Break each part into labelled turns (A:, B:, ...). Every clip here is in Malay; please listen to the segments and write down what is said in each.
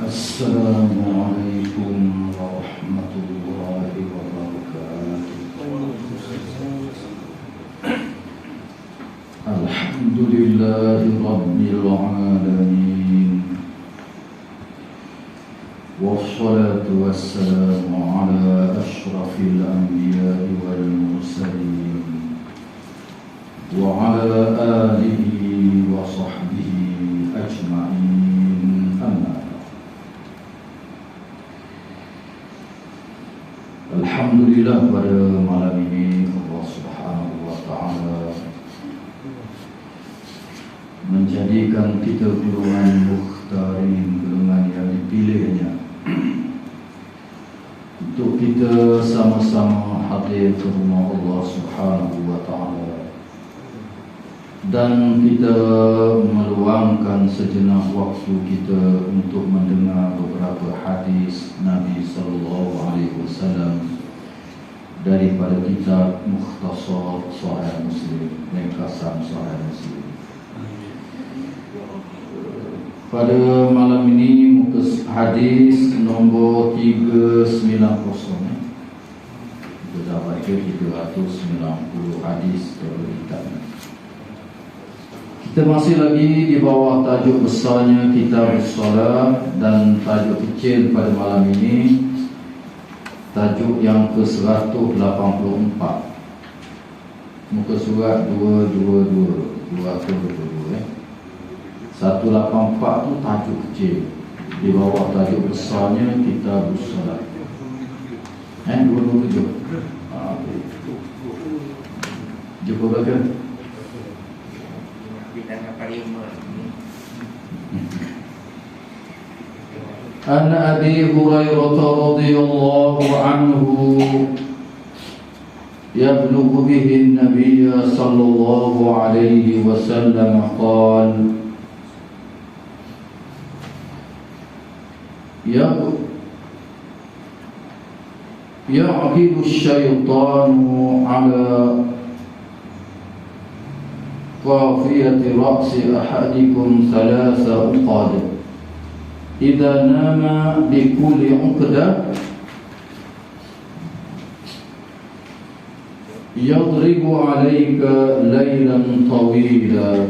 A: Assalamualaikum warahmatullahi wabarakatuh. Alhamdulillahi rabbil alamin. Wassalatu wassalamu ala ashrafil anbiya'i wal mursalin wa ala alihi wa sahbihi ajma'in. Amma Alhamdulillah, pada malam ini Allah Subhanahu wa ta'ala menjadikan kita golongan mukhtarin, golongan yang dipilihnya untuk kita sama-sama hadir ke rumah Allah Subhanahu wa ta'ala, dan kita meluangkan sejenak waktu kita untuk mendengar beberapa hadis Nabi sallallahu alaihi wasallam daripada kitab Mukhtasar Sahih Muslim, ringkasan Sahih Muslim. Pada malam ini muka hadis nombor 390. Kita dah baca 390 hadis dari kitab. Kita masih lagi di bawah tajuk besarnya Kitab Shalah, dan tajuk kecil pada malam ini tajuk yang ke-184, muka surat 222, 184 tu tajuk kecil, di bawah tajuk besarnya Kitab Shalah. 227. Jumpa belakang. An Abi Hurairah radhiyallahu anhu yablughu bihi an-nabiy sallallahu alaihi wasallam qala ya'qidu asy-syaitanu ala qafiyati ra'si ahadikum thalatha uqad idza nama bi kulli uqdah yadribu 'alayka laylan tawila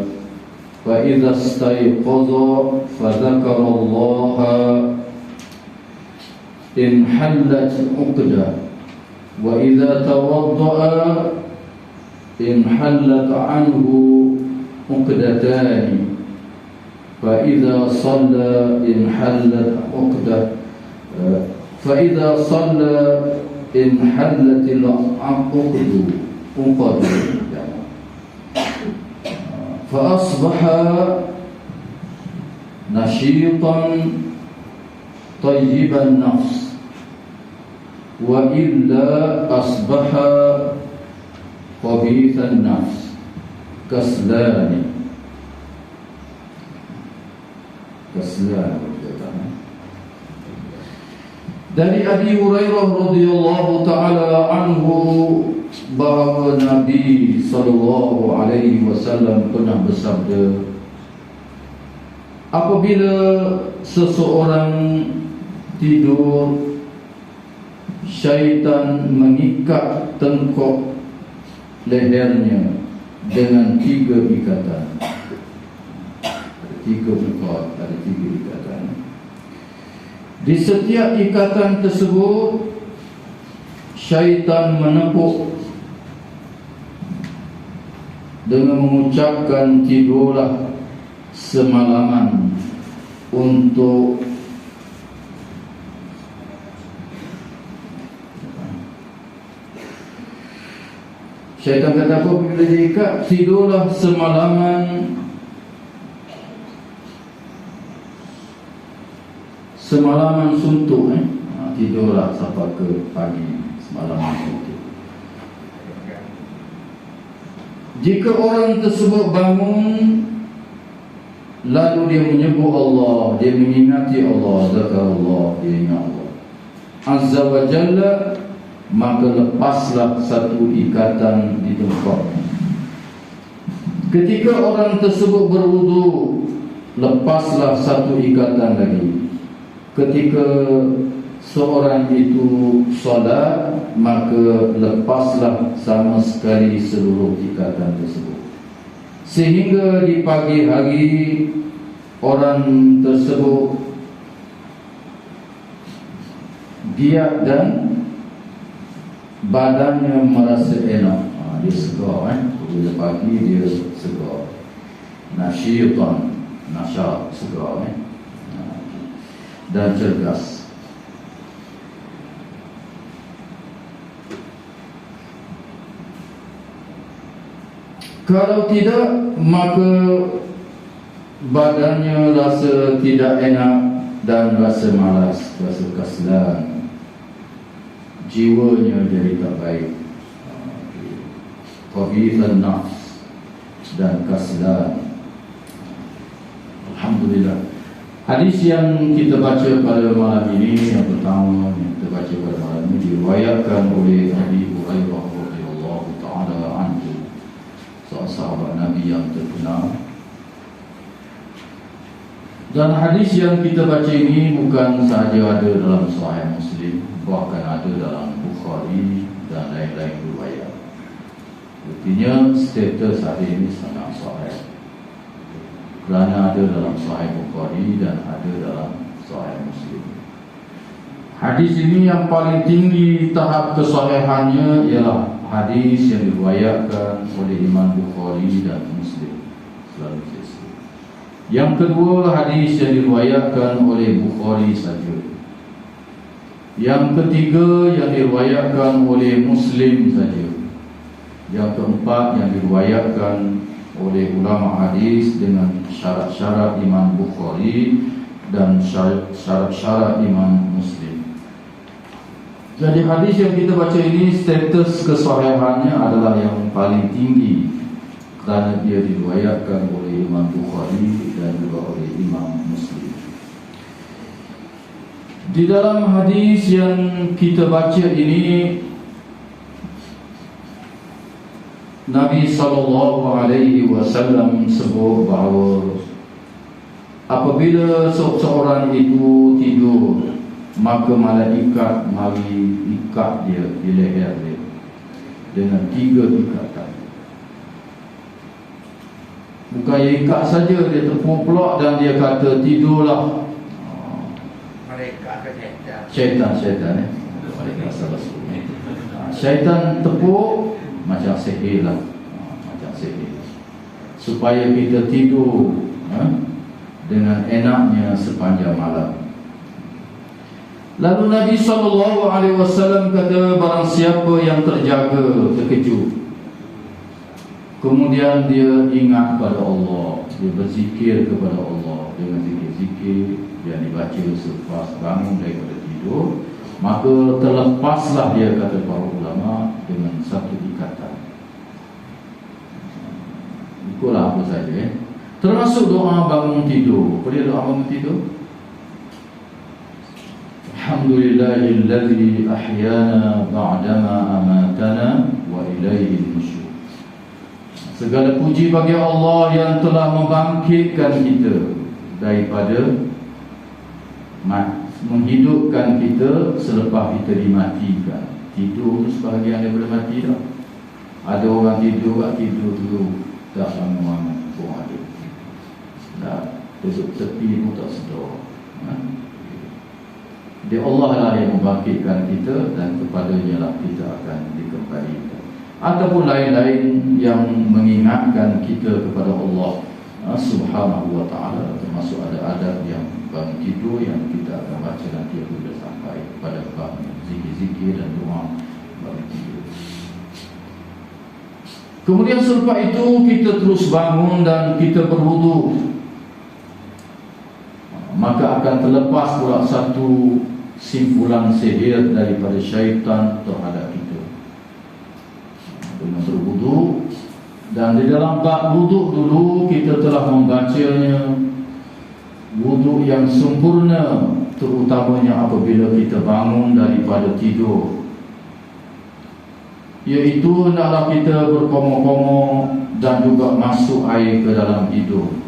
A: fa idza istayqadha fa dhakara Allah in hallat uqdah wa idza tawadda'a in hallat anhu uqdatani fa idza shalla in hallat uqdah fa idza shalla in hallat al-uqdu fa asbaha nashitan tayyiban nafs wa illa asbaha khabithan nafs kaslani. Dari Abi Hurairah radhiyallahu ta'ala anhu bahawa Nabi sallallahu alaihi wasallam pernah bersabda, apabila seseorang tidur, syaitan mengikat tengkok lehernya dengan 3 ikatan. Ada 3 tengkok, ada 3 ikatan. Di setiap ikatan tersebut, syaitan menepuk dengan mengucapkan tidurlah semalaman untuk syaitan kata apa bila dia ikat? Tidurlah semalaman suntuk. Tidurlah sampai ke pagi, semalaman suntuk. Jika orang tersebut bangun, lalu dia menyebut Allah, dia mengingati Allah, zakarullah, dia ingat Allah Azza wa Jalla, maka lepaslah satu ikatan di tengkoknya. Ketika orang tersebut berwudu, lepaslah satu ikatan lagi. ketika seorang itu solat, maka lepaslah sama sekali seluruh ikatan tersebut, sehingga di pagi hari orang tersebut giat dan badannya merasa enak. Dia segar, bila pagi dia segar, nasyitan, nasyat, segar, dan cergas. Kalau tidak, maka badannya rasa tidak enak dan rasa malas, rasa kasihan, jiwanya jadi tak baik, khabithun nafs dan kasihan. Alhamdulillah, hadis yang kita baca pada malam ini, yang pertama yang kita baca pada malam ini, diriwayatkan oleh Abi Hurairah radhiyallahu taala anhu, seorang sahabat Nabi yang terkenal. Dan hadis yang kita baca ini bukan sahaja ada dalam Sahih Muslim, bahkan ada dalam Bukhari dan lain-lain riwayat. Artinya status hadis ini sangat sahih, kerana ada dalam Sahih Bukhari dan ada dalam Sahih Muslim. Hadis ini yang paling tinggi tahap kesahihannya ialah hadis yang diriwayatkan oleh Imam Bukhari dan Muslim. Selalu sesi. Yang kedua, hadis yang diriwayatkan oleh Bukhari saja. Yang ketiga, yang diriwayatkan oleh Muslim saja. Yang keempat, yang diriwayatkan oleh ulama hadis dengan syarat-syarat Imam Bukhari dan syarat-syarat Imam Muslim. Jadi hadis yang kita baca ini status kesahihannya adalah yang paling tinggi, kerana dia diriwayatkan oleh Imam Bukhari dan juga oleh Imam Muslim. Di dalam hadis yang kita baca ini, Nabi SAW sebut bahawa apabila seorang itu tidur, maka malaikat mari ikat dia di leher dia dengan 3 ikatan. Bukan ikat saja, dia tepuk pula dan dia kata tidurlah.
B: Malaikat ke
A: syaitan? Malaikat salah. Syaitan tepuk macam sihir lah, macam sihir, supaya kita tidur dengan enaknya sepanjang malam. Lalu Nabi SAW kata, barang siapa yang terjaga, terkejut, kemudian dia ingat pada Allah, dia berzikir kepada Allah dengan zikir-zikir yang dibaca selepas bangun daripada tidur, maka terlepaslah dia, kata para ulama, dengan satu ikatan. Ikutlah apa saja, termasuk doa bangun tidur. Apa dia doa bangun tidur? Alhamdulillahilladzi ahyana ba'dama amatana wa ilaihi nusyur. Segala puji bagi Allah yang telah membangkitkan kita daripada menghidupkan kita selepas kita dimatikan. Tidur itu sebahagian daripada mati dah. Ada orang tidur dulu tak bangun pun ada. Dah duduk tepi pun tak sedar. Dia Allah lah yang membangkitkan kita, dan kepadanya lah kita akan dikembalikan. Ataupun lain-lain yang mengingatkan kita kepada Allah Subhanahu wa ta'ala, termasuk ada adab yang bangun tidur yang kita akan baca nanti apabila sampai pada bab zikir-zikir dan doa bangun tidur. Kemudian selepas itu kita terus bangun dan kita berwudu, maka akan terlepas pula satu simpulan sihir daripada syaitan terhadap kita dengan berwudu. Dan di dalam bab wudu dulu kita telah membacanya, wudu yang sempurna, terutamanya apabila kita bangun daripada tidur, iaitu hendaklah kita berkomoh-komoh dan juga masuk air ke dalam hidung.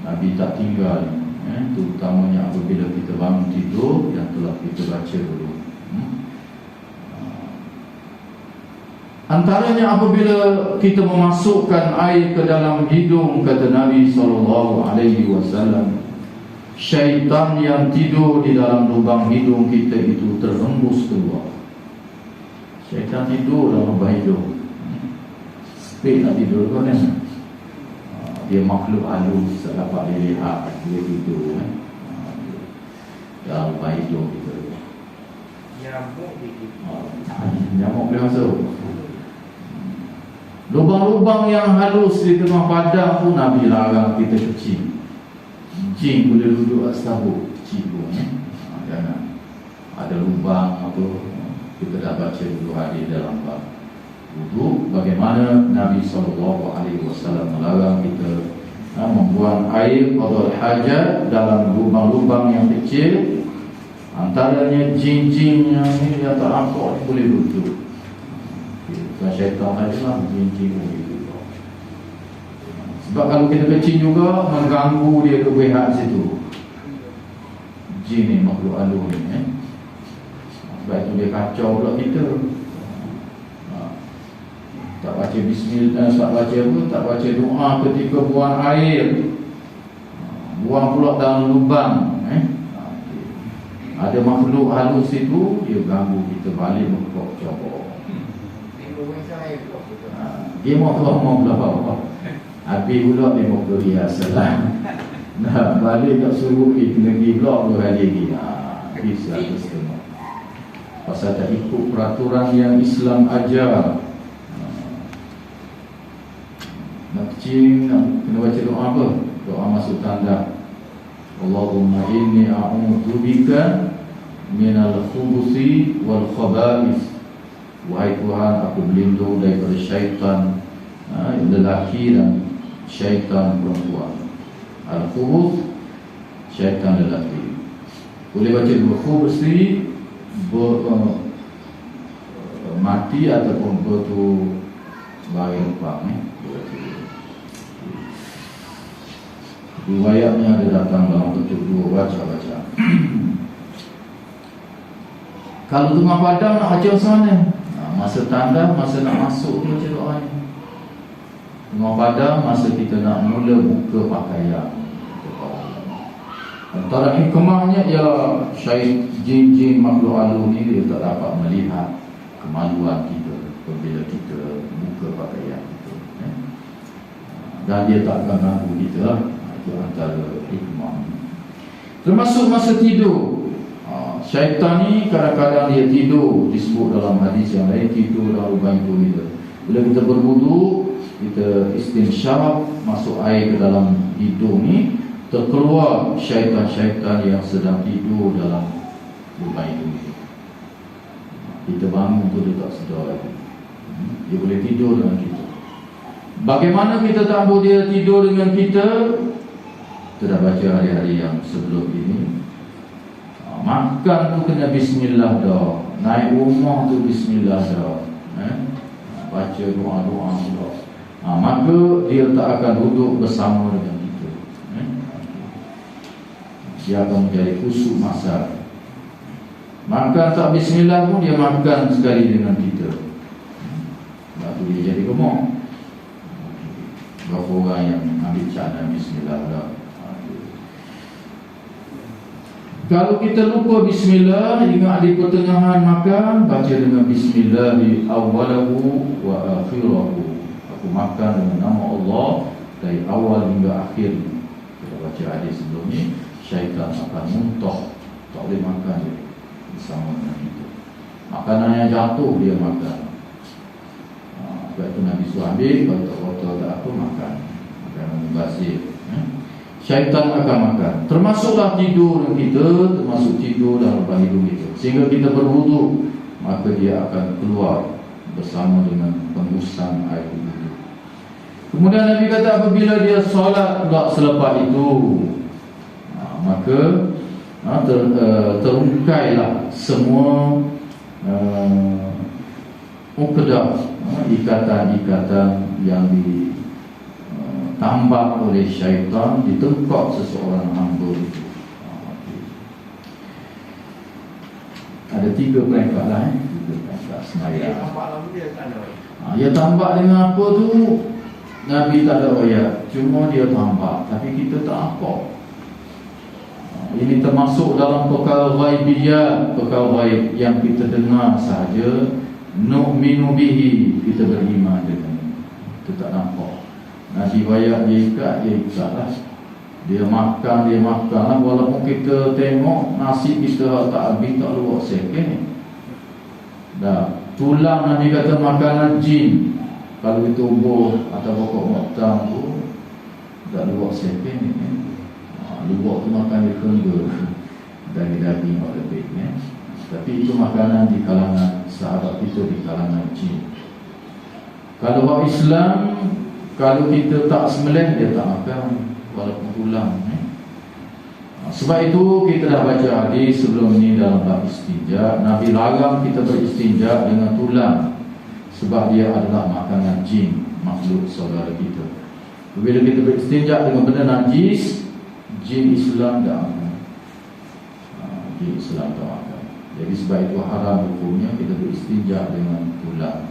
A: Nabi tak tinggal terutamanya apabila kita bangun tidur yang telah kita baca dulu. Antaranya apabila kita memasukkan air ke dalam hidung, kata Nabi SAW, syaitan yang tidur di dalam lubang hidung kita itu terhembus keluar. Syaitan tidur dalam lubang hidung. Sepik nak tidur kan? Dia makhluk halus, tak dapat dilihat. Dia tidur dalam lubang hidung kita.
B: Nyamuk dikit.
A: Nyamuk boleh masuk. Lubang-lubang yang halus di tengah padang pun Nabi larang kita kecil. Jin boleh duduk atas tabuk kecil pun. Jangan ada lubang atau kita dah baca dulu hadis dalam bab wudu, bagaimana Nabi SAW melarang kita membuang air qadar hajat dalam lubang-lubang yang kecil. Antaranya jin-jin yang tak nampak boleh duduk. Bukan syaitan saja lah, jin-jin begitu. Sebab kalau kita kecil juga mengganggu dia kebehat situ. Jin ni makhluk halus ni sebab itu dia kacau pula kita. Tak baca bismillah, tak baca apa, tak baca doa ketika buang air. Buang pula dalam lubang. Ada makhluk halus itu, dia ganggu kita balik berkocok. Dia mau pula bawa. Habis pula dia mau pergi asal. Nah, balik tak suruh kena pergi pula 2 hari lagi. Habis lah setengah. Pasal tak ikut peraturan yang Islam ajar. Nak kecil, kena baca doa apa? Doa masuk tanda. Allahumma inni a'udzubika minal khubuthi wal khaba'ith. Wahai Tuhan, aku berlindung daripada syaitan lelaki dan syaitan perempuan. Al-khubuth, syaitan lelaki. Boleh baca dua khubuth ni mati ataupun bertu bagi lupa ni. Riwayatnya ada datang dalam bentuk dua baca. Kalau tengah padang nak baca sana, masa tanda, masa nak masuk baca doa ni. Tengah padang, masa kita nak mula buka pakaian. Antara hikmahnya ialah jin-jin makhluk halus ni dia tak dapat melihat kemaluan kita apabila kita buka pakaian kita. Dan dia tak akan ganggu kita. Itu antara hikmah. Termasuk masa tidur. Syaitan ni kadang-kadang dia tidur, disebut dalam hadis yang lain, tidur dalam lubang hidung kita. Bila kita berwudu, kita istinsyaq, masuk air ke dalam hidung ni, terkeluar syaitan-syaitan yang sedang tidur dalam lubang hidung ni. Kita bangun tu dia tak sedar lagi. Dia boleh tidur dengan kita. Bagaimana kita tahu dia tidur dengan kita? Kita dah baca hari-hari yang sebelum ini. Makan tu kena bismillah dah. Naik rumah tu bismillah dah. Baca doa-doa pula. Maka dia tak akan duduk bersama dengan kita. Dia akan menjadi khusyuk masa. Makan tak bismillah pun dia makan sekali dengan kita. Lepas tu dia jadi gemuk. Berapa orang yang ambil cara bismillah dah. Kalau kita lupa bismillah, ingat di pertengahan makan, baca dengan bismillah di awalahu wa akhirahu. Aku makan dengan nama Allah dari awal hingga akhir. Kita baca hadis sebelum ni, syaitan akan muntah, tak boleh makan dia bersama dengan kita. Makanan yang jatuh dia makan. Sebab itu Nabi suruh ambil, kalau tak kotor tak apa, makan. Makanan mubazir. Syaitan akan makan. Termasuklah tidur kita, termasuk tidur dalam lubang hidung kita. Sehingga kita berwudu, maka dia akan keluar bersama dengan pengusang air wudu. Kemudian Nabi kata apabila dia solat pula selepas itu, maka terungkailah semua uqdah, ikatan-ikatan yang ditambah oleh syaitan di tempat seseorang hamba itu. Okey. Ada 3 peringkat lah 3 peringkat
B: Dia
A: semayang.
B: nampak lama dia tak ada.
A: Dia tambah dengan apa tu? Nabi tak ada ayat, cuma dia tambah, tapi kita tak apa. Ini termasuk dalam perkara ghaibiyat, perkara ghaib yang kita dengar sahaja. Nu'minu bihi, kita beriman dengan itu. Kita tak nampak. Nabi ayat dia ikat lah. Dia makan lah. Walaupun kita tengok nasi kita tak habis, tak luar second. Dah tulang Nabi kata makanan jin. Kalau itu tubuh atau pokok moktang tu tak luar second. Luar tu makan dia kenggur dari daging lebih Tapi itu makanan di kalangan sahabat kita, di kalangan jin. Kalau orang Islam, kalau kita tak sembelih, dia tak makan walaupun tulang. Sebab itu kita dah baca hadis sebelum ni dalam bab istinja. Nabi larang kita beristinja dengan tulang, sebab dia adalah makanan jin, makhluk saudara kita. Bila kita beristinja dengan benda najis, jin Islam tak makan. Jin Islam tak makan. Jadi sebab itu haram hukumnya kita beristinja dengan tulang.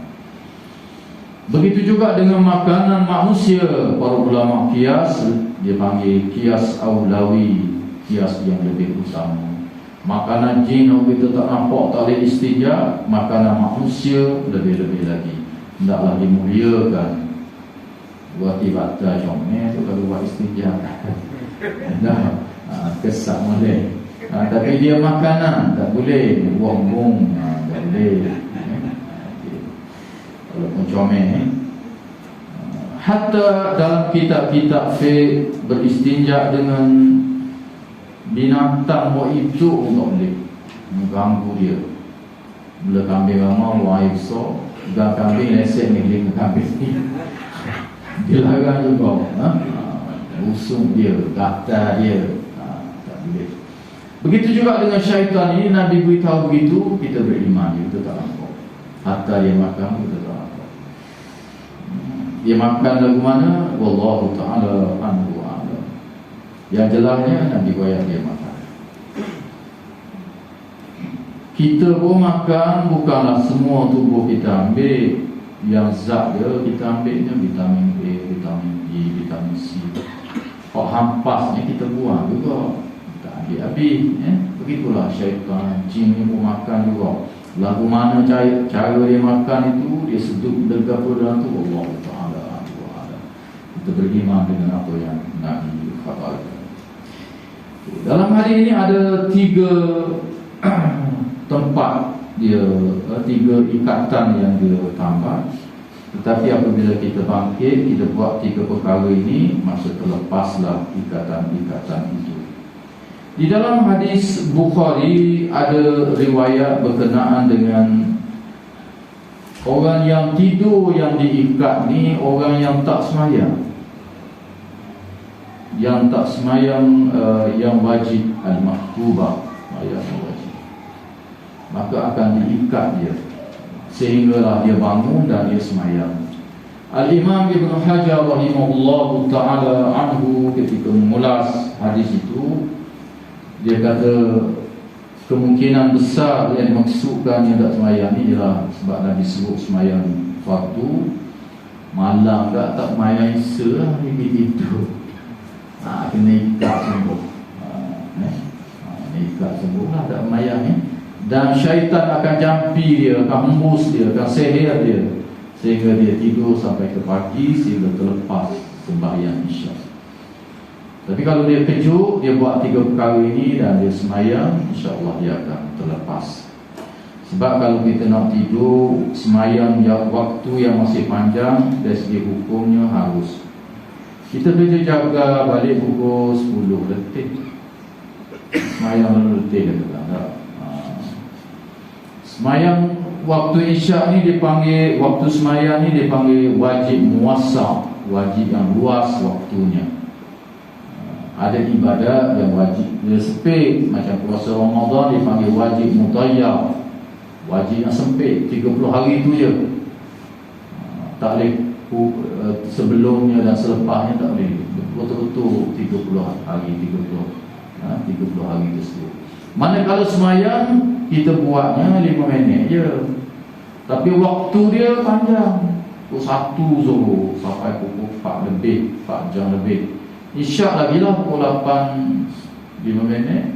A: Begitu juga dengan makanan manusia. Para ulama kias, dia panggil kias aulawi, kias yang lebih utama. Makanan jin kalau kita tak nampak, tak boleh istinja. Makanan manusia lebih-lebih lagi, hendaklah dimuliakan. Buat ibadah comel tu kalau buat istinja dah kesak boleh. Tapi dia makanan tak boleh, buang-buang tak boleh. Walaupun comel hatta dalam kitab-kitab fiqh beristinja dengan binatang itu tak boleh, mengganggu dia. Bila kambing ramah buang air besar, dan kambing lesek ni kambing ni dilarang juga. Usung dia, gatal dia, tak boleh. Begitu juga dengan syaitan ini. Nabi beritahu begitu, kita beriman, kita tak nampak. Hatta dia makan, kita tak nampak. Dia makan lagu mana? Wallahu ta'ala anhu a'lam. Yang jelasnya Nabi bayar dia makan. Kita pun makan, bukanlah semua tubuh kita ambil. Yang zat dia kita ambilnya vitamin A, vitamin B, vitamin C. Kalau hampasnya kita buang juga, tak ambil habis. Begitulah syaitan, jin ni pun makan juga. Lagu mana cara dia makan itu, dia sedut bergabung dalam tu. Allah Ta'ala. Kita beriman dengan apa yang Nabi khabarkan. Dalam hari ini ada 3 tempat dia, 3 ikatan yang dia tambah. Tetapi apabila kita bangkit, kita buat 3 perkara ini, maka terlepaslah ikatan-ikatan itu. Di dalam hadis Bukhari ada riwayat berkenaan dengan orang yang tidur yang diikat ni, orang yang tak semayang. Yang tak semayang yang wajib, al-maktubah, yang wajib, maka akan diikat dia sehinggalah dia bangun dan dia semayang. Al-Imam Ibn Hajar rahimahullahu ta'ala anhu ketika mengulas hadis itu, dia kata kemungkinan besar yang dimaksudkan yang tak semayang ni ialah sebab Nabi sebut semayang fardu, malam tak semayang isa lah dia tidur. Kena ikat sembuh. Ikat sembuh lah, tak semayang Dan syaitan akan jampi dia, akan hembus dia, akan sihir dia, sehingga dia tidur sampai ke pagi, sehingga terlepas sembahyang isyak. Tapi kalau dia kejut, dia buat 3 perkara ini dan dia semayang, insya-Allah dia akan terlepas. Sebab kalau kita nak tidur, semayang waktu yang masih panjang, dari segi hukumnya harus. Kita boleh jaga balik pukul 10 letih. Semayang letih dia kata. Semayang waktu isyak ni dipanggil, waktu semayang ni dipanggil wajib muwassa', wajib yang luas waktunya. Ada ibadat yang wajib dia sempit, macam puasa Ramadan dipanggil wajib mudayyak, wajib yang sempit, 30 hari tu je. Tak boleh sebelumnya dan selepasnya tak boleh. Betul-betul 30 hari, 30 30 hari tersebut. Manakala semayang kita buatnya 5 minit je, tapi waktu dia panjang, pukul 1 Zuhur sampai pukul 4 lebih, 4 jam lebih. Isyak lagi lah pukul 8 5 minit.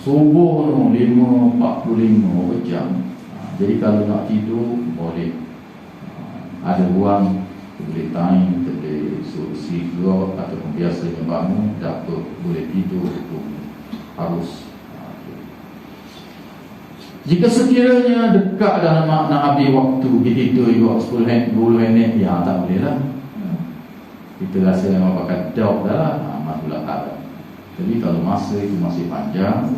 A: Subuh tu 5.45 jam. Jadi kalau nak tidur boleh, ada ruang, boleh time, boleh sigara ataupun biasanya bangun, tak apa, boleh tidur tu harus. Jika sekiranya dekat dah nak habis waktu, kita tidur juga 10 minit, ya tak boleh lah. Kita rasa memang pakai dog dah lah, masalah ada. Jadi kalau masa itu masih panjang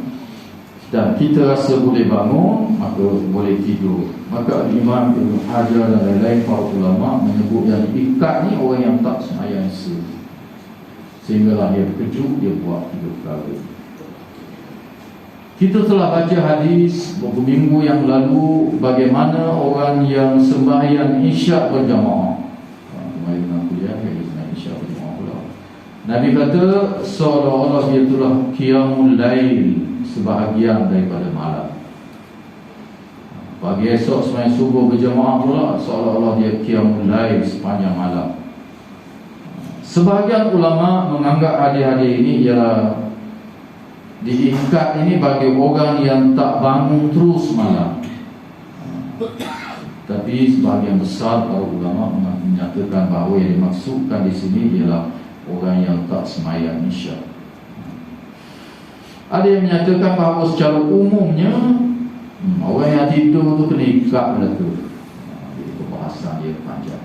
A: dan kita rasa boleh bangun, maka boleh tidur. Maka Imam Ibn Hajar dan lain-lain para ulama menyebut yang ikat ni orang yang tak sembahyang sehinggalah dia terkejut, dia buat 3 perkara. Kita telah baca hadis beberapa minggu yang lalu bagaimana orang yang sembahyang isyak berjamaah. Kemarin kuliah isyak berjamaah pula. Nabi kata seolah-olah dia telah qiyamul lail, sebahagian daripada malam. Pagi esok sembahyang subuh berjamaah pula seolah-olah dia qiyamul lail sepanjang malam. Sebahagian ulama menganggap hadis-hadis ini ialah diikat ini bagi orang yang tak bangun terus malam. Tapi sebahagian besar para ulama menyatakan bahawa yang dimaksudkan di sini ialah orang yang tak sembahyang isyak. Ada yang menyatakan bahawa secara umumnya orang yang tidur tu kena ikat benda tu. Perbahasan dia panjang.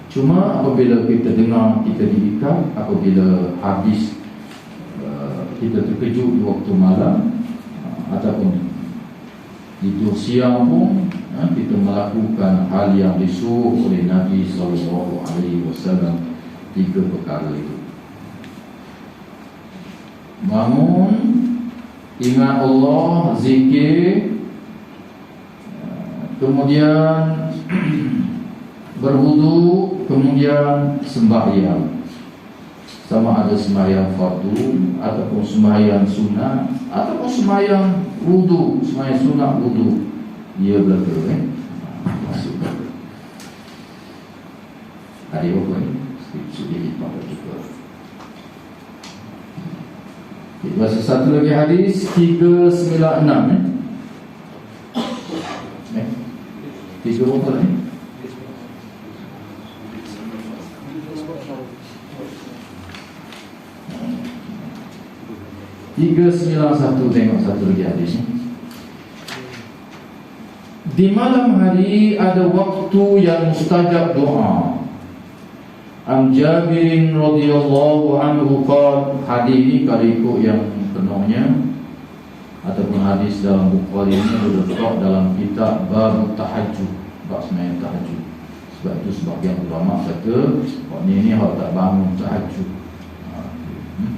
A: Cuma apabila kita dengar kita diikat, apabila habis kita terkejut di waktu malam ataupun tidur siang pun, kita melakukan hal yang disuruh oleh Nabi SAW, 3 perkara itu. Bangun, ingat Allah, zikir, kemudian berwudu, kemudian sembahyang. Sama ada sembahyang fardu ataupun sembahyang sunat ataupun sembahyang wudu, sembahyang sunat wudu, dia belaka masuk. Ada apa ni? Sedikit pada juga. Bahasa satu lagi hadis 396 tiga apa ni? Tiga 391, tengok satu lagi hadis ni. Di malam hari ada waktu yang mustajab doa. An Jabirin radhiyallahu anhu qala, hadis ini kalau ikut yang penuhnya ataupun hadis dalam Bukhari ini terletak dalam kitab bab tahajud, bab sembahyang tahajud. Sebab itu sebagian ulama kata ini orang tak bangun tahajud.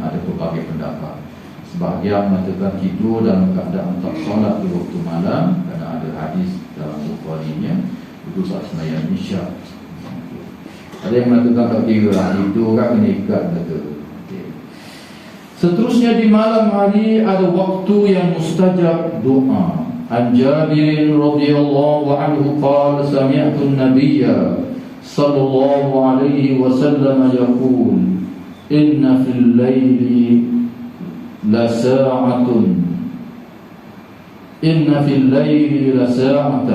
A: Ada pelbagai pendapat. Sebahagian mengatakan tidur dalam keadaan tak solat di waktu malam, kerana ada hadis dalam Bukhari-nya itu saat sembahyang isyak. Ada yang mengatakan tak kira tidur kan kena ikat kata. Seterusnya di malam hari ada waktu yang mustajab doa. An Jabir radhiyallahu anhu qala sami'tu an-nabiyya sallallahu alaihi wasallam yaqul inna fil laili لساعة إن في الليل لساعة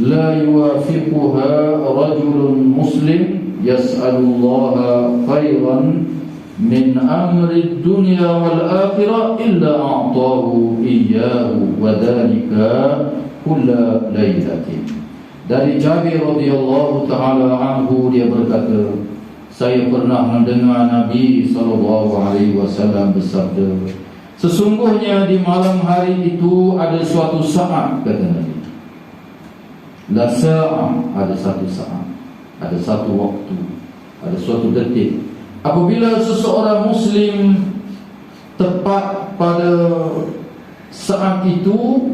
A: لا يوافقها رجل مسلم يسأل الله خيرا من أمر الدنيا والآخرة إلا أعطاه إياه وذلك كل ليلة. Dari Jabir radhiyallahu ta'ala anhu, dia berkata, saya pernah mendengar Nabi SAW bersabda, sesungguhnya di malam hari itu ada suatu saat, kata Nabi. La sa'ah, ada satu saat, ada satu waktu, ada suatu detik. Apabila seseorang Muslim tepat pada saat itu,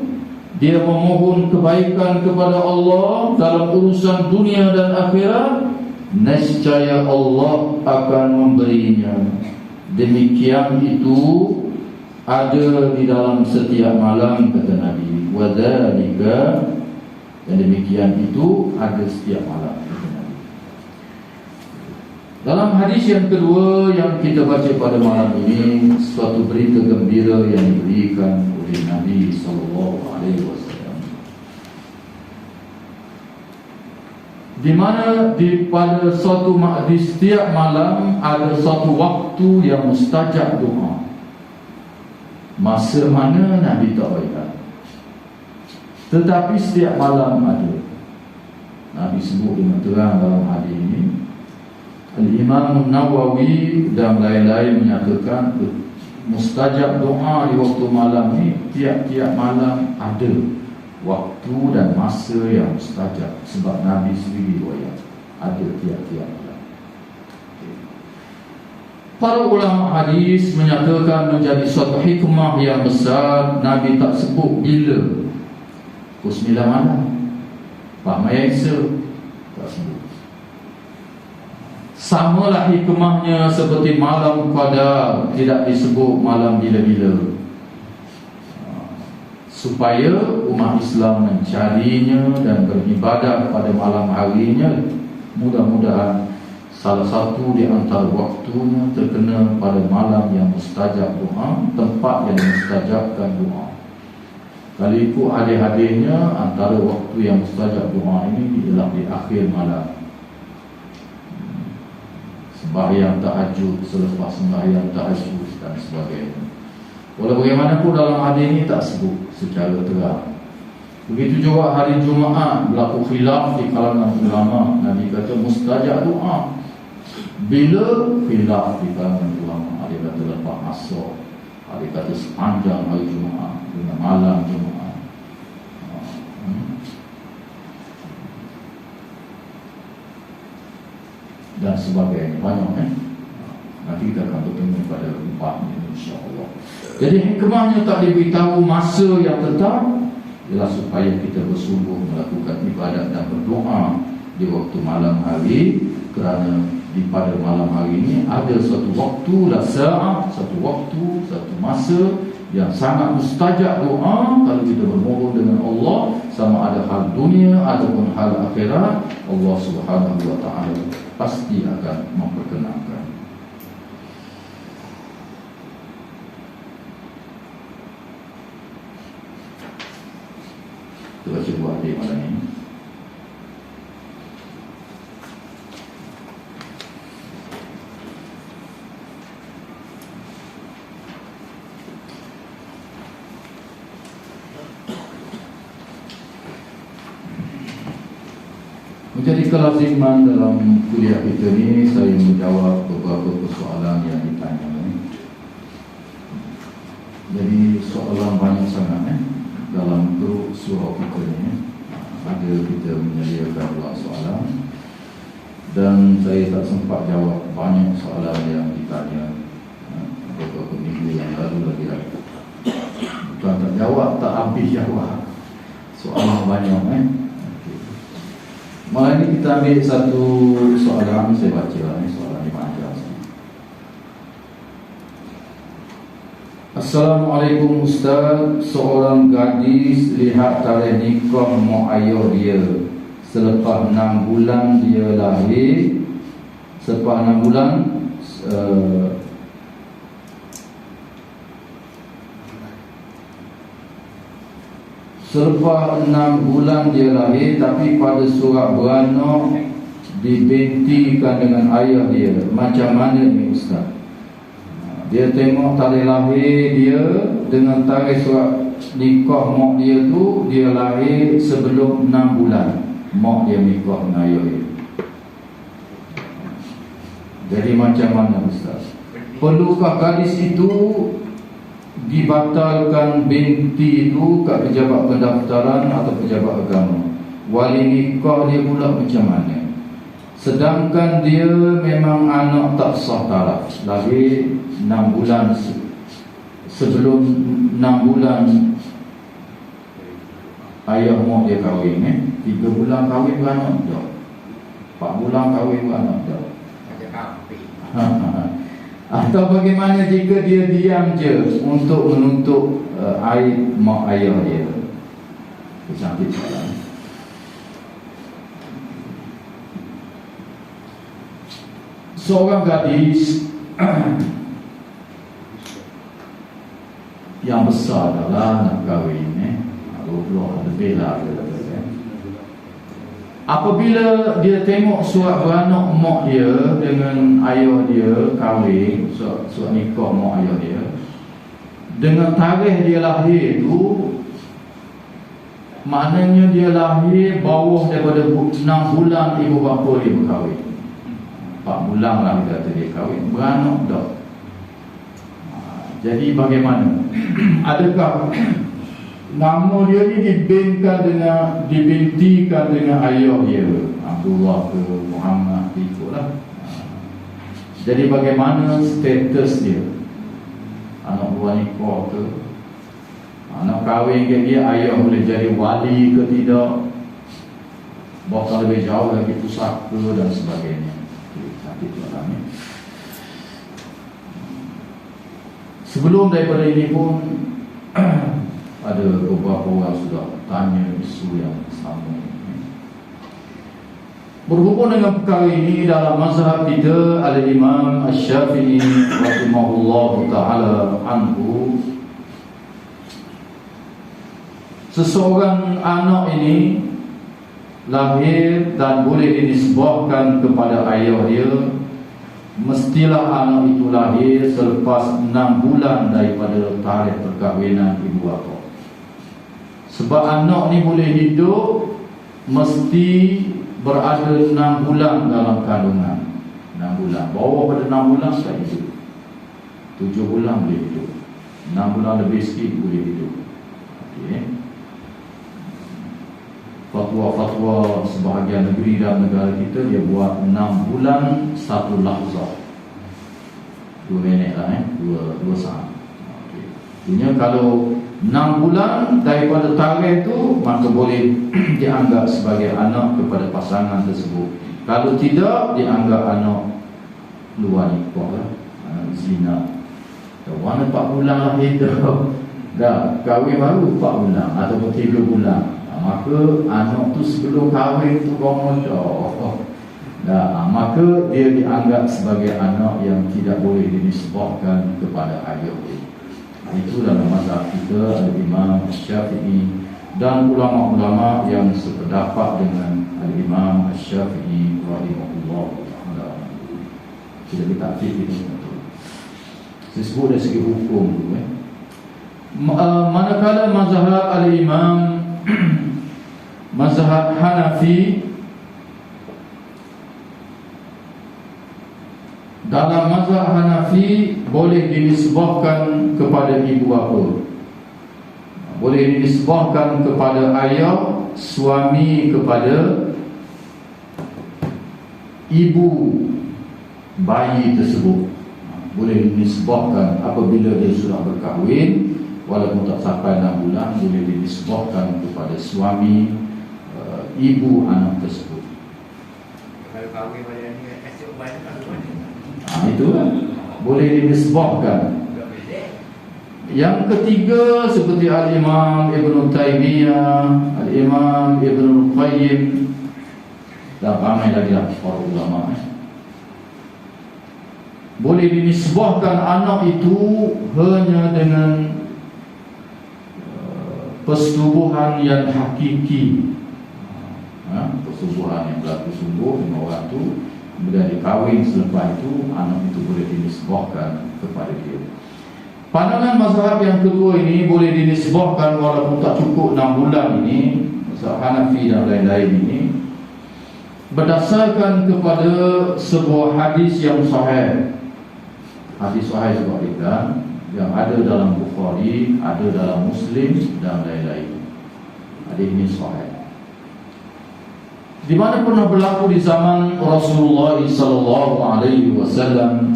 A: dia memohon kebaikan kepada Allah dalam urusan dunia dan akhirat, nescaya Allah akan memberinya Demikian itu ada di dalam setiap malam, kata Nabi. Wadzalika, dan demikian itu ada setiap malam, kata Nabi. Dalam hadis yang kedua yang kita baca pada malam ini, suatu berita gembira yang diberikan oleh Nabi SAW, di mana pada di setiap malam ada suatu waktu yang mustajab doa. Masa mana Nabi tak beritahu, tetapi setiap malam ada. Nabi sebut dengan terang dalam hadis ini. Al-Imam Nawawi dan lain-lain menyatakan mustajab doa di waktu malam ini, tiap-tiap malam ada waktu dan masa yang mustajab, sebab Nabi sendiri riwayat ada tiap-tiap malam. Para ulama hadis menyatakan menjadi suatu hikmah yang besar Nabi tak sebut bila pukul 9 malam, Pak Isa tak sebut. Samalah hikmahnya seperti malam Qadar tidak disebut malam bila-bila, supaya umat Islam mencarinya dan beribadat pada malam harinya. Mudah-mudahan salah satu di antara waktunya terkena pada malam yang mustajab doa, tempat yang mustajabkan doa. Kali itu hadir-hadirnya antara waktu yang mustajab doa ini ialah di akhir malam, sembahyang tahajud, selepas sembahyang tahajud dan sebagainya. Walau bagaimanapun dalam hadis ini tak sebut secara terang. Begitu juga hari Jumaat berlaku khilaf di kalangan ulama. Nabi kata mustajab doa. Bila khilaf di kalangan ulama, ada kata lepas asar, ada kata sepanjang hari Jumaat dengan malam Jumaat. Dan sebagainya, banyak nanti kita akan bertemu pada empatnya, insya-Allah. Jadi hikmahnya tak diberitahu masa yang tetap, ialah supaya kita bersungguh melakukan ibadat dan berdoa di waktu malam hari. Kerana di pada malam hari ini ada satu waktu, satu waktu, satu masa yang sangat mustajab doa. Kalau kita bermohon dengan Allah, sama ada hal dunia ataupun hal akhirat, Allah Subhanahu wa ta'ala pasti akan memperkenankan. Kita baca buah hadis malam ini. Menjadi kelaziman dalam kuliah kita ni, saya menjawab beberapa persoalan yang ditanya. Jadi soalan banyak sangat dalam grup surau kita ni. Ada kita menyediakan dua soalan, dan saya tak sempat jawab banyak soalan yang ditanya beberapa minggu yang lalu lagi. Bukan tak jawab, tak habis jawab. Soalan banyak Malam ini kita ambil satu soalan, saya baca soalan yang panjang. Assalamualaikum Ustaz, seorang gadis lihat tarikh nikah mak ayah dia selepas 6 bulan dia lahir. Selepas 6 bulan Selepas 6 bulan dia lahir, tapi pada surat beranak dibintikan dengan ayah dia. Macam mana ni Ustaz? Dia tengok tarikh lahir dia dengan tarikh surat nikah mak dia tu, dia lahir sebelum 6 bulan mak dia nikah dengan ayah dia. Jadi macam mana Ustaz? Perlukah gadis itu dibatalkan binti itu kat pejabat pendaftaran atau pejabat agama? Wali nikah dia pula macam mana? Sedangkan dia memang anak tak sah taraf, lahir 6 bulan sebelum 6 bulan ayah mak dia kahwin 3 bulan kahwin beranak dah, 4 bulan kahwin beranak dah. Atau bagaimana jika dia diam je untuk menuntut aib mak ayah dia? Cantik soalan. Seorang gadis yang besar adalah nak kahwin 20 lebih lah dia kata. Apabila dia tengok surat beranak mak dia dengan ayah dia kahwin, surat nikah mak ayah dia, dengan tarikh dia lahir tu, maknanya dia lahir bawah daripada 6 bulan ibu bapa dia berkahwin. 4 bulan lah kita kata dia kahwin, beranak dah. Jadi bagaimana? Adakah nama dia ni dibintikan dengan ayah dia, Abdullah ke Muhammad, ikutlah. Jadi bagaimana status dia? Anak buah nikah ke? Anak kahwin ke dia, ayah boleh jadi wali ke tidak? Bahkan lebih jauh lagi pusaka dan sebagainya. Nanti tuan ni. Sebelum daripada ini pun ada beberapa orang sudah tanya isu yang sama ini. Berhubung dengan perkara ini, dalam mazhab kita, Al-Imam Asy-Syafi'i rahimahullahu ta'ala anhu, seseorang anak ini lahir dan boleh dinisbahkan kepada ayah dia, mestilah anak itu lahir selepas 6 bulan daripada tarikh perkahwinan ibu bapa. Sebab anak ni boleh hidup mesti berada 6 bulan dalam kandungan. 6 bulan. Bawah pada 6 bulan tak hidup. 7 bulan boleh hidup. 6 bulan lebih sikit boleh hidup. Okey. Fatwa-fatwa sebahagian negeri dalam negara kita, dia buat 6 bulan 1 lahzah. 2 minit lah 2 saat. Okey. Artinya kalau 6 bulan daripada tarikh itu, maka boleh dianggap sebagai anak kepada pasangan tersebut. Kalau tidak, dianggap anak luar nikah lah, anak zina. Mana 4 bulan lah hidup, dah kahwin baru 4 bulan ataupun 3 bulan, maka anak tu sebelum kahwin tu romoh dah, maka dia dianggap sebagai anak yang tidak boleh dinisbahkan kepada ayah dia. Itu dalam mazhab kita, Al-Imam Asy-Syafi'i dan ulama-ulama yang sependapat dengan Al-Imam Asy-Syafi'i rahimahullah ta'ala. Kita bertaklid itu betul. Saya sebut dari segi hukum tu manakala mazhab Al-Imam mazhab Hanafi, dalam mazhab Hanafi boleh dinisbahkan kepada ibu bapa, boleh dinisbahkan kepada ayah, suami kepada ibu bayi tersebut. Boleh dinisbahkan apabila dia sudah berkahwin, walaupun tak sampai 6 bulan, boleh dinisbahkan kepada suami ibu anak tersebut.
B: Kalau kahwin pada ni kasih ubat tak ada.
A: Itu kan boleh dinisbahkan. Yang ketiga seperti Al-Imam Ibn Taymiyah, Al-Imam Ibn Qayyim dan ramai lagi lah para ulama, boleh dinisbahkan anak itu hanya dengan persetubuhan yang hakiki, persetubuhan yang berlaku sungguh dengan orang tu. Bila dikahwin selepas itu, anak itu boleh dinisbahkan kepada dia. Pandangan mazhab yang kedua ini boleh dinisbahkan walaupun tak cukup 6 bulan ini, mazhab Hanafi dan lain-lain ini, berdasarkan kepada sebuah hadis yang sahih. Hadis sahih sebutkan yang ada dalam Bukhari, ada dalam Muslim dan lain-lain. Hadis ini sahih, di mana pernah berlaku di zaman Rasulullah sallallahu alaihi wasallam,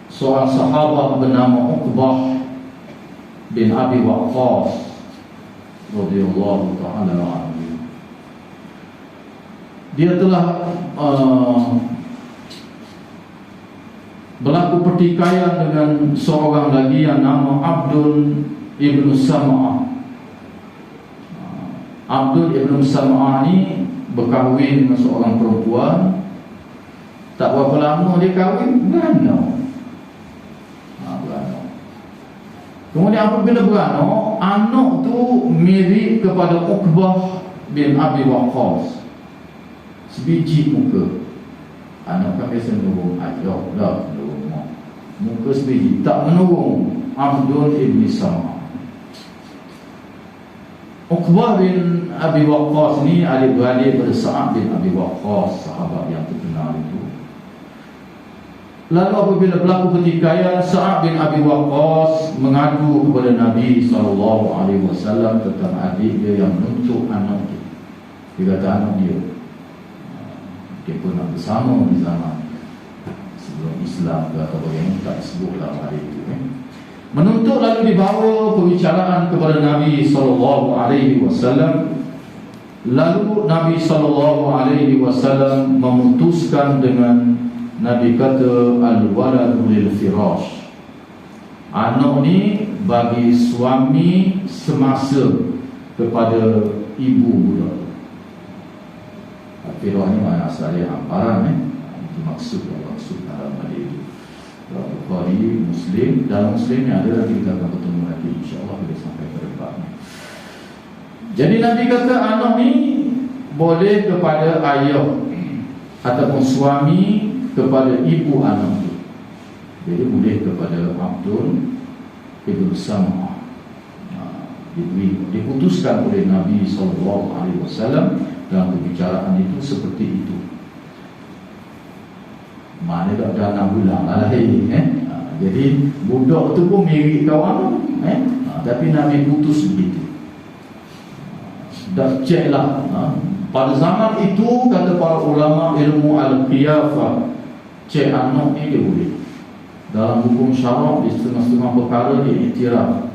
A: seorang sahabat bernama Uqbah bin Abi Waqqas radhiyallahu ta'ala anhu. Dia telah berlaku pertikaian dengan seorang lagi yang nama Abdul ibn Sam'ah. Abdul ibn Sam'ah ni berkahwin dengan seorang perempuan. Tak berapa lama dia kahwin, beranak. Beranak. Kemudian apabila beranak, anak tu mirip kepada Uqbah bin Abi Waqqas. Sebiji muka. Anak kan biasa menurung ayah dah, menurung mak. Muka sebiji, tak menurung Abdul ibn Sam'ah. Uqbah bin Abi Waqqas ni adik-beradik pada Sa'ad bin Abi Waqqas, sahabat yang terkenal itu. Lalu apabila berlaku pertikaian, Sa'ad bin Abi Waqqas mengadu kepada Nabi SAW tentang adik dia yang menuntut anak dia. Dia kata anak dia pun nak bersama di zaman sebelum Islam atau yang tak sebut dalam hari itu. Menuntut lalu dibawa perbicaraan kepada Nabi SAW. Lalu Nabi SAW memutuskan dengan Nabi kata al-waladu lil firash. Anak ni bagi suami semasa kepada ibu budak. Firah ni mana asalnya hamparan itu maksud dalam hadis itu. Bukhari, Muslim, dalam Muslim yang ada nanti kita akan bertemu lagi insya-Allah bila sampai ke depan. Jadi Nabi kata anak ni boleh kepada ayah ataupun suami kepada ibu anak tu. Jadi boleh kepada Abdul ibn Sam'ah. Diputuskan oleh Nabi SAW dalam perbicaraan itu seperti itu. Mana tak ada anak bulan lahir jadi budak tu pun mirip kawan tapi Nabi putus begitu. Dah cek lah pada zaman itu kata para ulama ilmu al-qiyafah, cek anak ni dia boleh. Dalam hukum syarak di setengah-setengah perkara dia iktiraf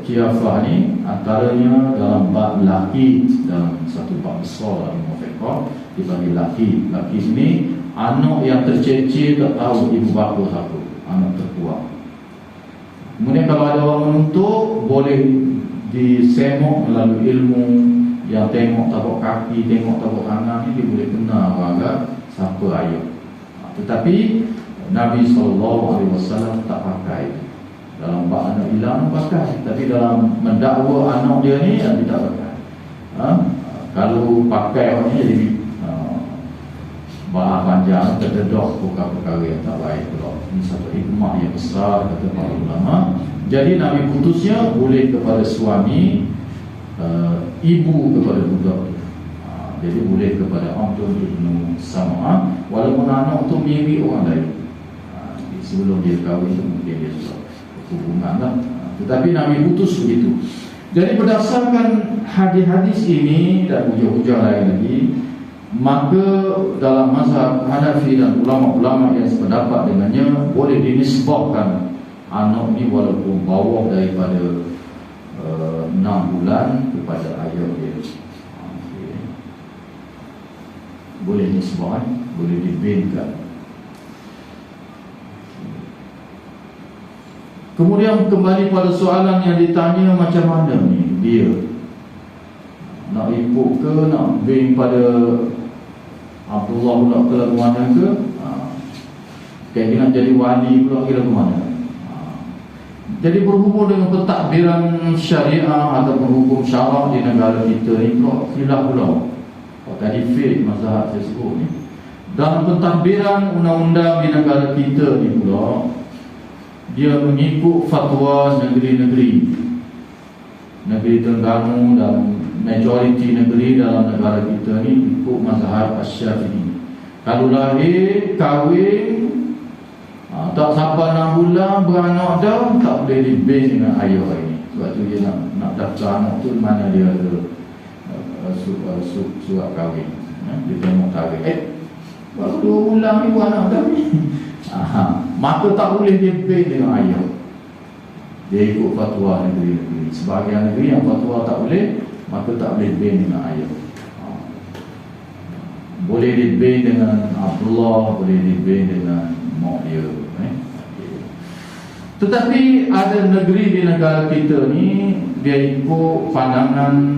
A: qiyafah ni antaranya dalam bab laki, dalam satu bab besar dalam fiqh dibagi laki. Laki ni anak yang tercecil tak tahu ibu bapa siapa, anak terkuat. Kemudian kalau ada orang menuntut, boleh disemok melalui ilmu yang tengok tapak kaki, tengok tapak kanan ni dia boleh kenal agak siapa ayah. Tetapi Nabi SAW tak pakai. Dalam bab anak hilang pakai, tapi dalam mendakwa anak dia ni dia tak pakai. Kalau pakai orang ni jadi bahas panjang, terdedah perkara-perkara yang tak baik pula. Ini satu hikmah yang besar kata para ulama. Jadi Nabi putusnya boleh kepada suami, ibu kepada budak tu. Jadi boleh kepada Abdul ibn Sam'ah walaupun anak tu mirip orang lain. Sebelum dia kahwin tu mungkin dia sudah hubungan lah. Tetapi Nabi putus begitu. Jadi berdasarkan hadis-hadis ini dan hujah-hujah lain lagi, maka dalam mazhab Hanafi dan ulama-ulama yang sependapat dengannya boleh dinisbahkan anak ni walaupun bawah daripada 6 bulan kepada ayah dia. Boleh nisbah, boleh dibinkan. Kemudian kembali pada soalan yang ditanya, macam mana ni dia nak ikut ke, nak bin pada Abdullah pula ke lagu mana ke, dia nak jadi wali pula ke lagu mana. Jadi berhubung dengan pentadbiran syariah ataupun hukum syarak di negara kita ni pula khilaf pula. Tadi fiqh mazhab saya sebut ni, dalam pentadbiran undang-undang di negara kita ni pula dia mengikut fatwa negeri-negeri Terengganu dan majoriti negeri dalam negara kita ni ikut mazhab Asy-Syafi'i. Kalau lahir, kahwin, tak sampai 6 bulan beranak dah, tak boleh dibase dengan ayah ini. Sebab tu dia nak daftar anak tu mana dia ada surat kahwin. Dia tengok tarikh, baru 2 bulan ni beranak dah ni. Maka tak boleh dia base dengan ayah. Dia ikut fatwa negeri-negeri. Sebahagian negeri yang fatwa tak boleh, maka tak boleh base dengan ayah. Boleh dibase dengan Abdullah, boleh dibase dengan mak dia. Tetapi ada negeri di negara kita ni dia ikut pandangan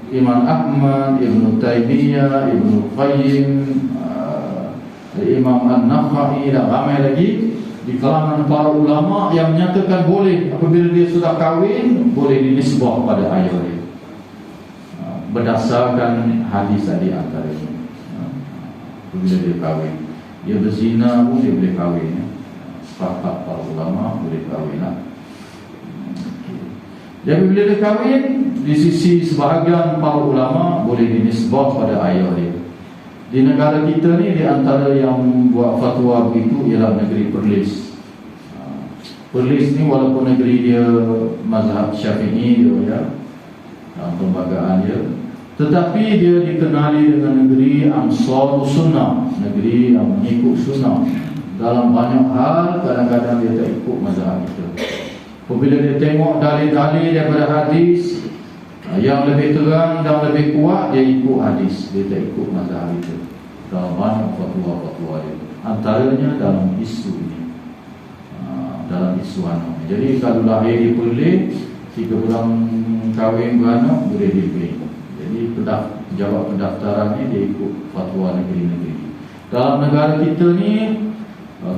A: Imam Ahmad, Ibn Taymiyah, Ibn Qayyim, Imam An-Nakhai dan ramai lagi di kalangan para ulama yang menyatakan boleh apabila dia sudah kahwin boleh dinisbah pada ayah dia berdasarkan hadis di antaranya. Apabila dia kahwin, dia berzina pun dia boleh kahwin. Sepakat para ulama boleh kahwin lah. Jadi bila dia kahwin, di sisi sebahagian para ulama boleh dinisbah pada ayah dia. Di negara kita ni, di antara yang buat fatwa begitu ialah negeri Perlis. Perlis ni walaupun negeri dia mazhab Syafi'i dia ya, perlembagaan dia, tetapi dia dikenali dengan negeri Ansar Sunnah, negeri yang mengikut sunnah. Dalam banyak hal kadang-kadang dia tak ikut mazhab kita. Apabila dia tengok dalil-dalil daripada hadis yang lebih terang dan lebih kuat, dia ikut hadis, dia tak ikut mazhab itu. Dalam banyak fatwa-fatwa dia, antaranya dalam isu ini, dalam isu anak. Jadi kalau lahir di Perlis, 3 bulan kahwin beranak boleh diberi. Jadi pejabat pendaftaran ni dia ikut fatwa negeri-negeri. Dalam negara kita ni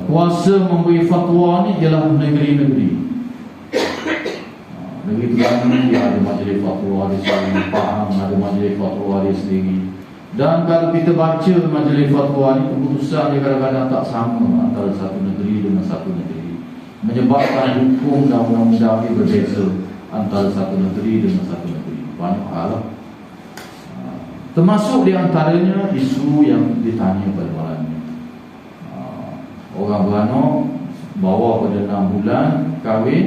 A: kuasa memberi fatwa ni ialah negeri-negeri. Negeri Terengganu dia ada majlis fatwa dia sendiri, Pahang ada majlis fatwa dia sendiri. Dan kalau kita baca majlis fatwa ni, keputusan dia kadang-kadang tak sama antara satu negeri dengan satu negeri, menyebabkan hukum dan undang-undang ni berbeza antara satu negeri dengan satu negeri. Banyak hal lah. Termasuk di antaranya isu yang ditanya pada malam ni. Orang beranak bawah pada 6 bulan kahwin,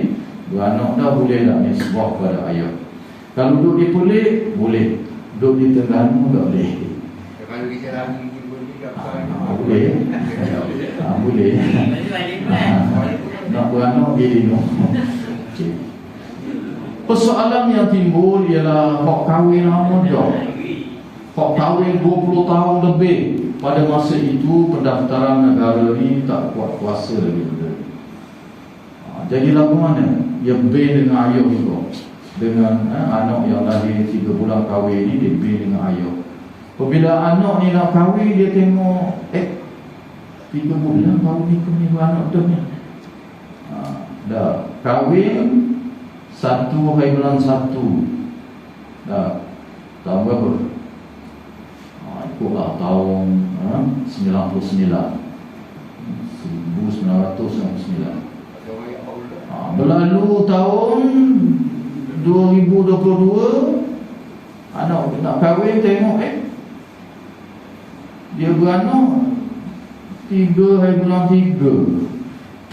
A: beranak dah boleh tak nisbah pada ayah. Kalau duduk di Perlis boleh, duduk di Terengganu tak boleh.
B: Kalau kita lagi boleh
A: boleh. Boleh. Nak beranak gini no. Persoalan yang timbul ialah hak kahwin lama dah. Hak kahwin 20 tahun lebih. Pada masa itu pendaftaran negara ni tak kuat kuasa lagi benda. Jadi lagu mana? Dia bin dengan ayah juga. Dengan anak yang lahir 3 bulan kahwin ni, dia bin dengan ayah. Apabila anak ni nak kahwin, dia tengok 3 bulan baru ni anak tu ni. Dah kahwin 1 hari bulan 1. Dah tahun berapa? Ikutlah tahun 99, 1999. Berlalu tahun 2022, anak nak kahwin, tengok dia beranak 3 hari bulan 3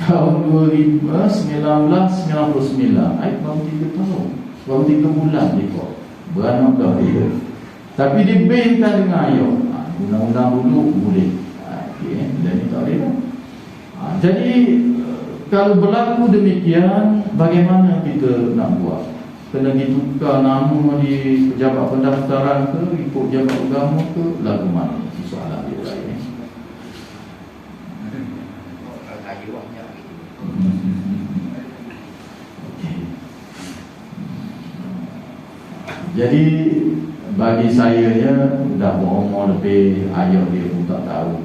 A: tahun 1999. Baru 3 tahun, baru 3 bulan dia beranak dah dia. Tapi dibinkan dengan ayah. Undang-undang dulu boleh. Dan ni tak boleh lah. Jadi kalau berlaku demikian, bagaimana kita nak buat? Kena ditukar nama di pejabat pendaftaran ke, ikut jabat agama ke, lagu mana? Itu soalan dia lain. Jadi bagi saya dah berumur lebih, ayah dia pun tak tahu.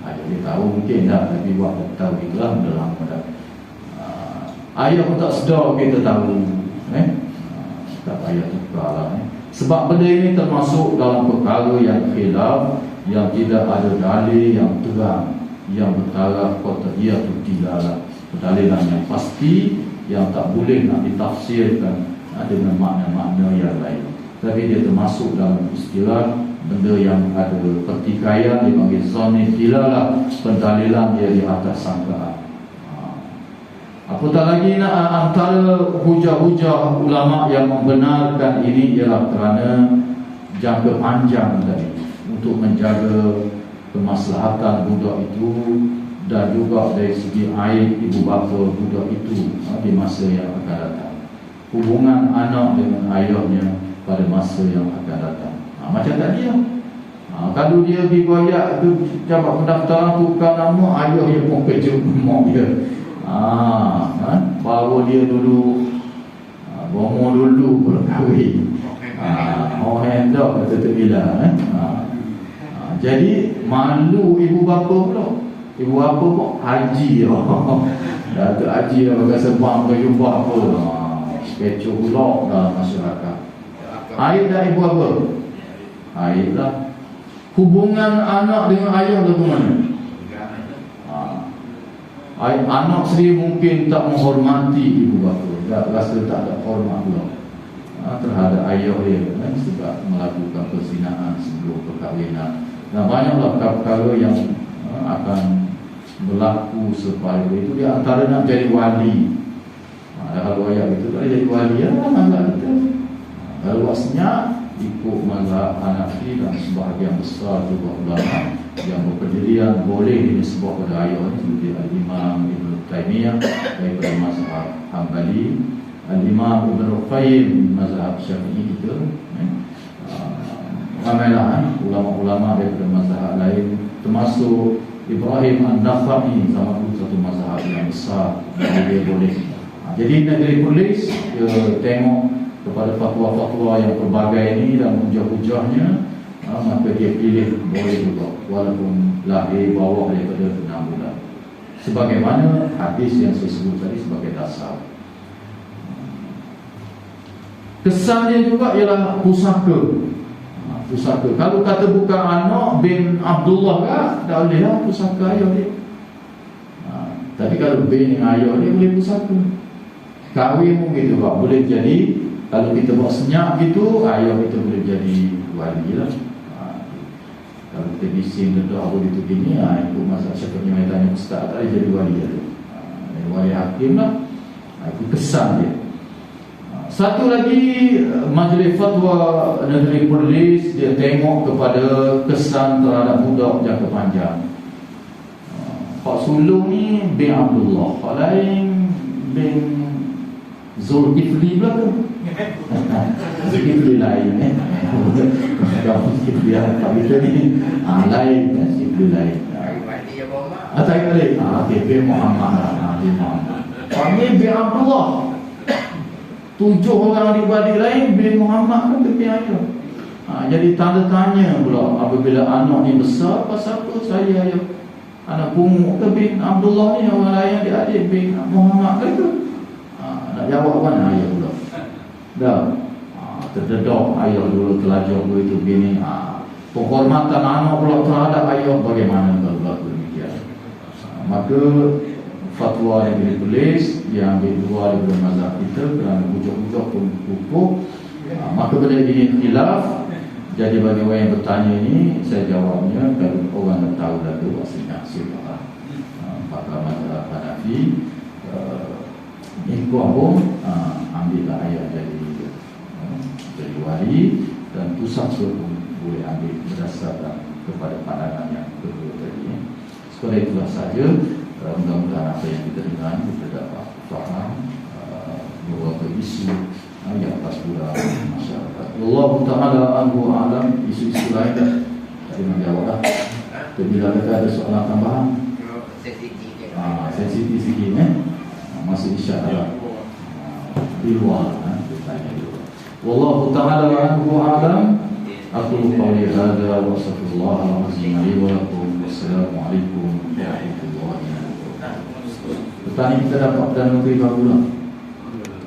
A: Ayah dia tahu mungkin dah, tapi buat tak tahu itulah dah lama dah. Ayah pun tak sedar kita tahu. Tak payah tukar lah. Sebab benda ini termasuk dalam perkara yang khilaf, yang tidak ada dalil yang terang, yang bertaraf qat'iyah tu dilalah, pendalilan yang pasti, yang tak boleh nak ditafsirkan dengan makna-makna yang lain. Tapi dia termasuk dalam istilah benda yang ada pertikaian, dipanggil zanni dilalah, pendalilan dia di atas sangkaan. Apatah lagi antara hujah-hujah ulama yang membenarkan ini ialah kerana jangka panjang tadi, untuk menjaga kemaslahatan budak itu dan juga dari segi aib ibu bapa budak itu di masa yang akan datang, hubungan anak dengan ayahnya pada masa yang akan datang. Macam tadi lah, Kalau dia pergi koyak tu cabat pendaftaran tukar nama, ayah dia pun kejut mak dia. Baru dia dulu bomo dulu baru kahwin. Orang dah kata terbilang. Jadi malu ibu bapa pula. Ibu bapa pun haji Datuk haji bagi sebab bagi jumpa apa. Kecoh pula dalam masyarakat. Aib dah ibu bapa. Aib lah. Hubungan anak dengan ayah tu mana? Anak sendiri mungkin tak menghormati ibu bapa, tak rasa tak ada hormat pula terhadap ayah dia sebab melakukan perzinaan sebelum perkahwinan. Dan banyaklah perkara yang akan berlaku selepas itu. Di antara nak jadi wali. Kalau ayah itu tak jadi wali, mazhab kita. Kalau buat senyap ikut mazhab Hanafi dan sebahagian besar juga ulama yang berpendirian boleh dinisbah pada ayah ini seperti Al-Imam Ibn Taymiyah daripada mazhab Hanbali, Al-Imam Ibn Qayyim mazhab Syafi'i kita, ramailah ulama-ulama daripada mazhab lain termasuk Ibrahim An-Nakhai sama satu mazhab yang besar dia boleh. Jadi negeri polis tengok kepada fatwa-fatwa yang berbagai ini dan hujah-hujahnya, maka dia pilih boleh juga walaupun lahir bawah daripada 6 bulan, sebagaimana hadis yang saya sebut tadi sebagai dasar. Kesannya juga ialah pusaka. Pusaka, kalau kata bukan anak bin Abdullah kan, tak boleh lah pusaka ayah dia. Tapi kalau bin ayah dia boleh pusaka. Kahwin pun gitu Pak, boleh jadi. Kalau kita buat senyap gitu, ayah kita boleh jadi wali lah. Kalau kita bising dedah apa gitu gini, ikut mazhab Syafi'i yang tanya ustaz tak jadi wali lah. Wali hakim lah. Itu kesan dia. Satu lagi, majlis fatwa negeri Perlis, dia tengok kepada kesan terhadap budak jangka panjang. Pak sulung ni bin Abdullah, Pak lain bin Zulkifli pula tu. Zulkifli lain Zulkifli Pak kita ni lain, Zulkifli lain. Tak boleh. Okey, bin Muhammad lah. Bin Muhammad. Pak ni bin Abdullah. 7 orang adik-beradik lain bin Muhammad kan bin ayah. Jadi tanda tanya pula apabila anak ni besar, pasal apa saya ayah? Anak pungut ke bin Abdullah ni, orang lain adik-adik bin Muhammad ke tu? Nak jawab mana ayah pula? Dah terdedah ayah dulu, terlajar dulu itu bini. Penghormatan anak pula terhadap ayah bagaimana kalau berlaku demikian? Maka fatwa yang ditulis yang diambil daripada mazhab kita kerana hujah-hujah pun cukup. Maka benda ini khilaf. Jadi bagi orang yang bertanya ini, saya jawabnya kalau orang tak tahu dah tu maksudnya siapa pakar mazhab Hanafi ikut pun ambillah ayah jadi wali, dan pusat pun boleh ambil berdasarkan kepada pandangan yang kedua tadi. Sekolah itulah saja. Mudah-mudahan apa yang kita dengar kita dapat faham beberapa isu yang atas pula masyarakat. Allah Ta'ala anhu alam. Isu-isu lain tadi menjawab lah. Bila kita ada soalan tambahan sensitif sikit masih insyaAllah di luar bertanya di luar. Wallahu Ta'ala anhu alam. Aku qawli hadza wa astaghfirullahalazim li wa lakum. Wassalamualaikum warahmatullahi wabarakatuh. Petani kita dapat Perdana Menteri baru lah.